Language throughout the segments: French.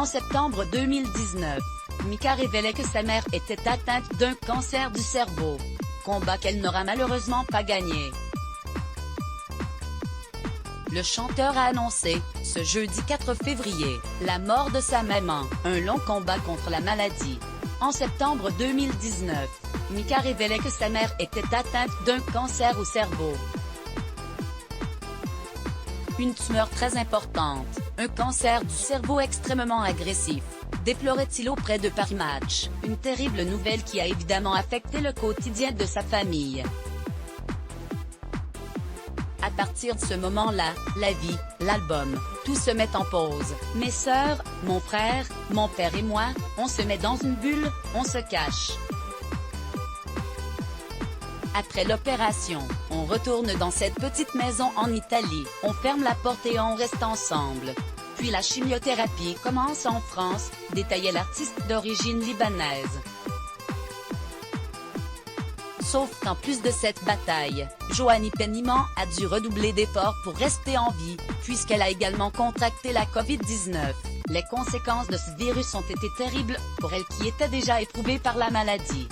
En septembre 2019, Mika révélait que sa mère était atteinte d'un cancer du cerveau. Combat qu'elle n'aura malheureusement pas gagné. Le chanteur a annoncé, ce jeudi 4 février, la mort de sa maman, un long combat contre la maladie. En septembre 2019, Mika révélait que sa mère était atteinte d'un cancer au cerveau. Une tumeur très importante, un cancer du cerveau extrêmement agressif, déplorait-il auprès de Paris Match, une terrible nouvelle qui a évidemment affecté le quotidien de sa famille. À partir de ce moment-là, la vie, l'album, tout se met en pause. Mes sœurs, mon frère, mon père et moi, on se met dans une bulle, on se cache. Après l'opération, on retourne dans cette petite maison en Italie, on ferme la porte et on reste ensemble. Puis la chimiothérapie commence en France, détaillait l'artiste d'origine libanaise. Sauf qu'en plus de cette bataille, Joanie Penniman a dû redoubler d'efforts pour rester en vie, puisqu'elle a également contracté la Covid-19. Les conséquences de ce virus ont été terribles, pour elle qui était déjà éprouvée par la maladie.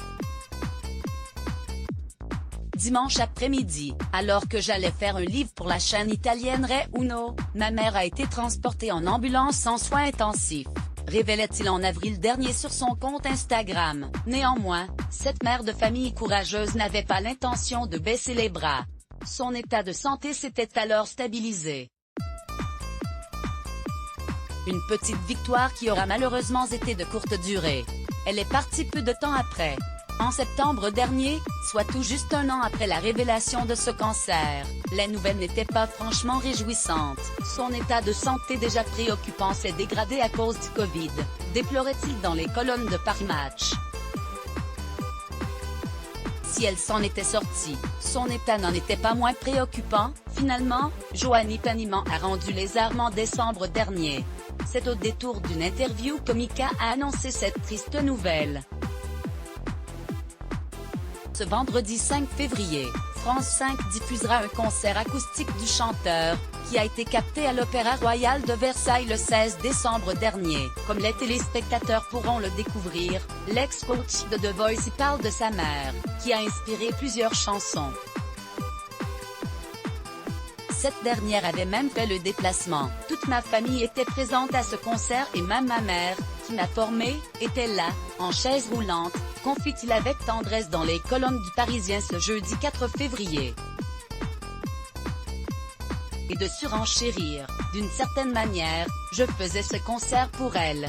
Dimanche après-midi, alors que j'allais faire un live pour la chaîne italienne Rai Uno, ma mère a été transportée en ambulance en soins intensifs, révélait-il en avril dernier sur son compte Instagram. Néanmoins, cette mère de famille courageuse n'avait pas l'intention de baisser les bras. Son état de santé s'était alors stabilisé. Une petite victoire qui aura malheureusement été de courte durée. Elle est partie peu de temps après. En septembre dernier, soit tout juste un an après la révélation de ce cancer, les nouvelles n'étaient pas franchement réjouissantes. Son état de santé déjà préoccupant s'est dégradé à cause du Covid, déplorait-il dans les colonnes de Paris Match. Si elle s'en était sortie, son état n'en était pas moins préoccupant. Finalement, Joanie Penniman a rendu les armes en décembre dernier. C'est au détour d'une interview que Mika a annoncé cette triste nouvelle. Ce vendredi 5 février, France 5 diffusera un concert acoustique du chanteur, qui a été capté à l'Opéra Royal de Versailles le 16 décembre dernier. Comme les téléspectateurs pourront le découvrir, l'ex-coach de The Voice y parle de sa mère, qui a inspiré plusieurs chansons. Cette dernière avait même fait le déplacement. Toute ma famille était présente à ce concert et même ma mère, qui m'a formée, était là, en chaise roulante, confie-t-il avec tendresse dans les colonnes du Parisien ce jeudi 4 février. Et de surenchérir, d'une certaine manière, je faisais ce concert pour elle.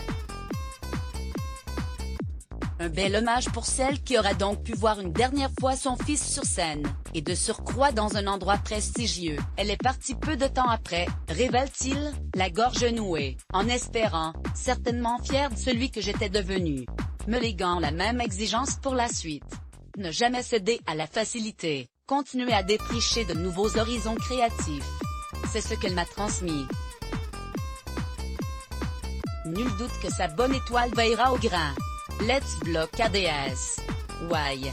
Un bel hommage pour celle qui aura donc pu voir une dernière fois son fils sur scène, et de surcroît dans un endroit prestigieux. Elle est partie peu de temps après, révèle-t-il, la gorge nouée, en espérant, certainement fière de celui que j'étais devenu. Me léguant la même exigence pour la suite. Ne jamais céder à la facilité, continuer à défricher de nouveaux horizons créatifs. C'est ce qu'elle m'a transmis. Nul doute que sa bonne étoile veillera au grain. Let's block ADS. Why?